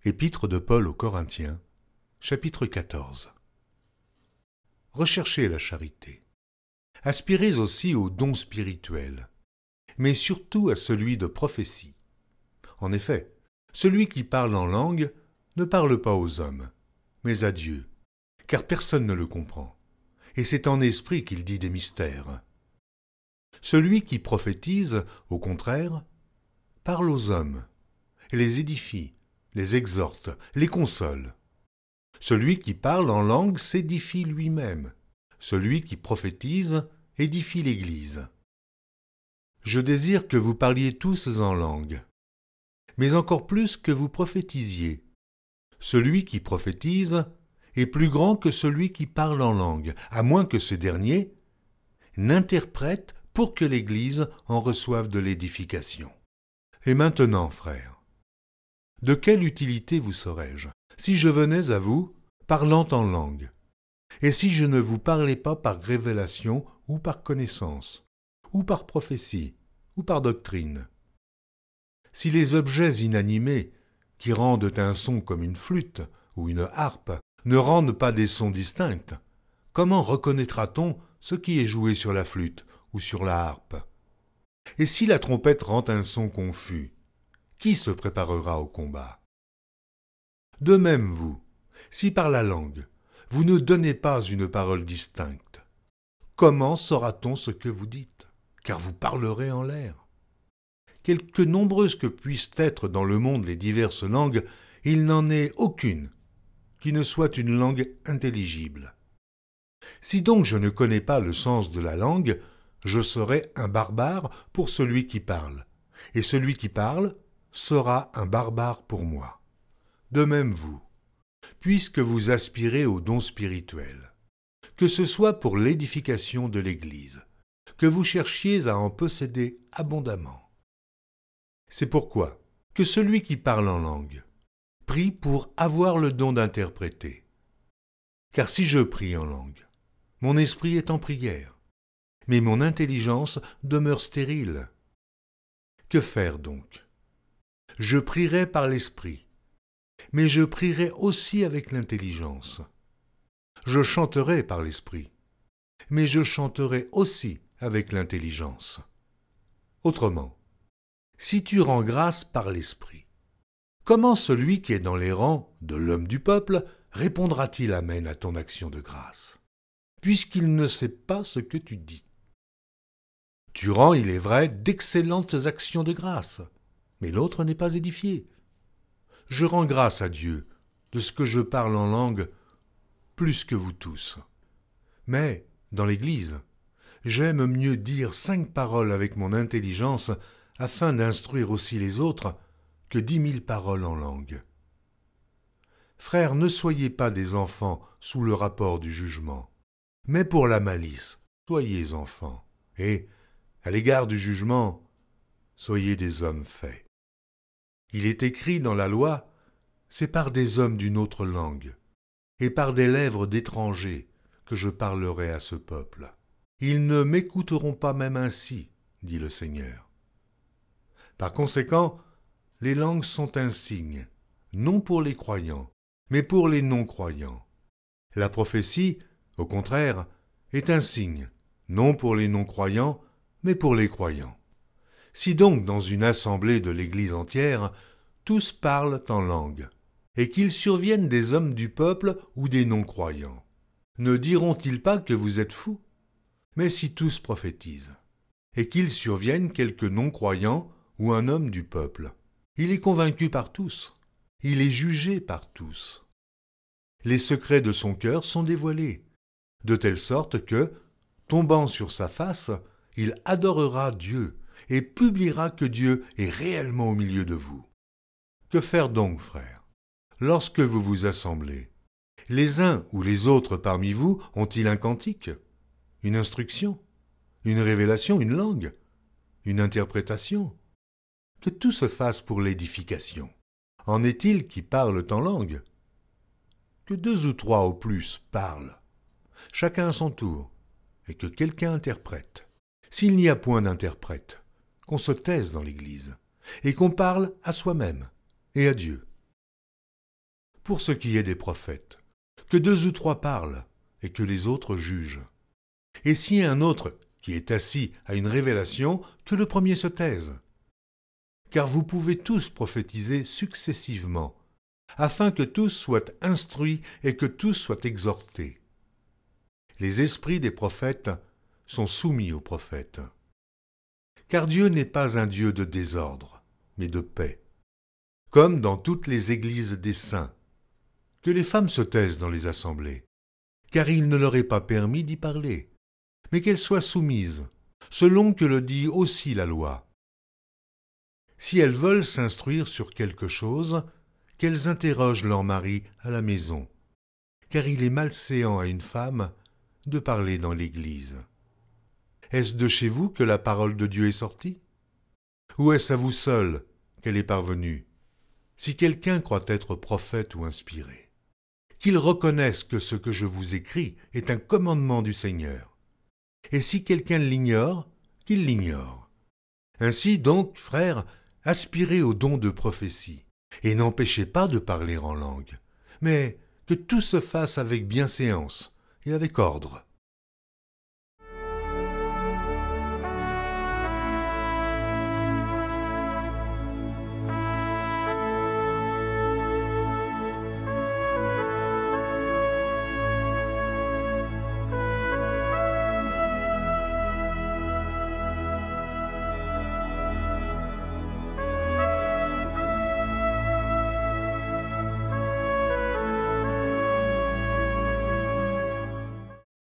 Épître de Paul aux Corinthiens, chapitre 14. Recherchez la charité. Aspirez aussi aux dons spirituels, mais surtout à celui de prophétie. En effet, celui qui parle en langue ne parle pas aux hommes, mais à Dieu, car personne ne le comprend, et c'est en esprit qu'il dit des mystères. Celui qui prophétise, au contraire, parle aux hommes, et les édifie, les exhorte, les console. Celui qui parle en langue s'édifie lui-même. Celui qui prophétise édifie l'Église. Je désire que vous parliez tous en langue, mais encore plus que vous prophétisiez. Celui qui prophétise est plus grand que celui qui parle en langue, à moins que ce dernier n'interprète pour que l'Église en reçoive de l'édification. Et maintenant, frères, de quelle utilité vous serais-je si je venais à vous parlant en langue, et si je ne vous parlais pas par révélation ou par connaissance, ou par prophétie, ou par doctrine? Si les objets inanimés, qui rendent un son comme une flûte ou une harpe, ne rendent pas des sons distincts, comment reconnaîtra-t-on ce qui est joué sur la flûte ou sur la harpe? Et si la trompette rend un son confus, qui se préparera au combat? De même vous, si par la langue, vous ne donnez pas une parole distincte, comment saura-t-on ce que vous dites? Car vous parlerez en l'air. Quelque nombreuses que puissent être dans le monde les diverses langues, il n'en est aucune qui ne soit une langue intelligible. Si donc je ne connais pas le sens de la langue, je serai un barbare pour celui qui parle, et celui qui parle sera un barbare pour moi. De même vous, puisque vous aspirez aux dons spirituels, que ce soit pour l'édification de l'Église, que vous cherchiez à en posséder abondamment. C'est pourquoi que celui qui parle en langue prie pour avoir le don d'interpréter. Car si je prie en langue, mon esprit est en prière, mais mon intelligence demeure stérile. Que faire donc? Je prierai par l'esprit, mais je prierai aussi avec l'intelligence. Je chanterai par l'esprit, mais je chanterai aussi avec l'intelligence. Autrement, si tu rends grâce par l'esprit, comment celui qui est dans les rangs de l'homme du peuple répondra-t-il Amen à ton action de grâce, puisqu'il ne sait pas ce que tu dis? Tu rends, il est vrai, d'excellentes actions de grâce, mais l'autre n'est pas édifié. Je rends grâce à Dieu de ce que je parle en langue plus que vous tous. Mais, dans l'Église, j'aime mieux dire 5 paroles avec mon intelligence afin d'instruire aussi les autres que 10 000 paroles en langue. Frères, ne soyez pas des enfants sous le rapport du jugement, mais pour la malice, soyez enfants, et, à l'égard du jugement, soyez des hommes faits. Il est écrit dans la loi, c'est par des hommes d'une autre langue, et par des lèvres d'étrangers que je parlerai à ce peuple. Ils ne m'écouteront pas même ainsi, dit le Seigneur. Par conséquent, les langues sont un signe, non pour les croyants, mais pour les non-croyants. La prophétie, au contraire, est un signe, non pour les non-croyants, mais pour les croyants. Si donc dans une assemblée de l'Église entière, tous parlent en langue, et qu'il survienne des hommes du peuple ou des non-croyants, ne diront-ils pas que vous êtes fous? Mais si tous prophétisent, et qu'il survienne quelque non-croyant ou un homme du peuple, il est convaincu par tous, il est jugé par tous. Les secrets de son cœur sont dévoilés, de telle sorte que, tombant sur sa face, il adorera Dieu et publiera que Dieu est réellement au milieu de vous. Que faire donc, frères, lorsque vous vous assemblez? Les uns ou les autres parmi vous ont-ils un cantique, une instruction, une révélation, une langue, une interprétation? Que tout se fasse pour l'édification. En est-il qui parlent en langue? Que 2 ou 3 au plus parlent, chacun à son tour, et que quelqu'un interprète. S'il n'y a point d'interprète, qu'on se taise dans l'Église, et qu'on parle à soi-même et à Dieu. pour ce qui est des prophètes, que 2 ou 3 parlent, et que les autres jugent. Et si un autre, qui est assis, a une révélation, que le premier se taise. Car vous pouvez tous prophétiser successivement, afin que tous soient instruits et que tous soient exhortés. Les esprits des prophètes sont soumis aux prophètes. Car Dieu n'est pas un Dieu de désordre, mais de paix. Comme dans toutes les églises des saints, que les femmes se taisent dans les assemblées, car il ne leur est pas permis d'y parler, mais qu'elles soient soumises, selon que le dit aussi la loi. Si elles veulent s'instruire sur quelque chose, qu'elles interrogent leur mari à la maison, car il est malséant à une femme de parler dans l'église. Est-ce de chez vous que la parole de Dieu est sortie? Ou est-ce à vous seul qu'elle est parvenue? Si quelqu'un croit être prophète ou inspiré, qu'il reconnaisse que ce que je vous écris est un commandement du Seigneur. Et si quelqu'un l'ignore, qu'il l'ignore. Ainsi donc, frères, aspirez au don de prophétie, et n'empêchez pas de parler en langue, mais que tout se fasse avec bienséance et avec ordre.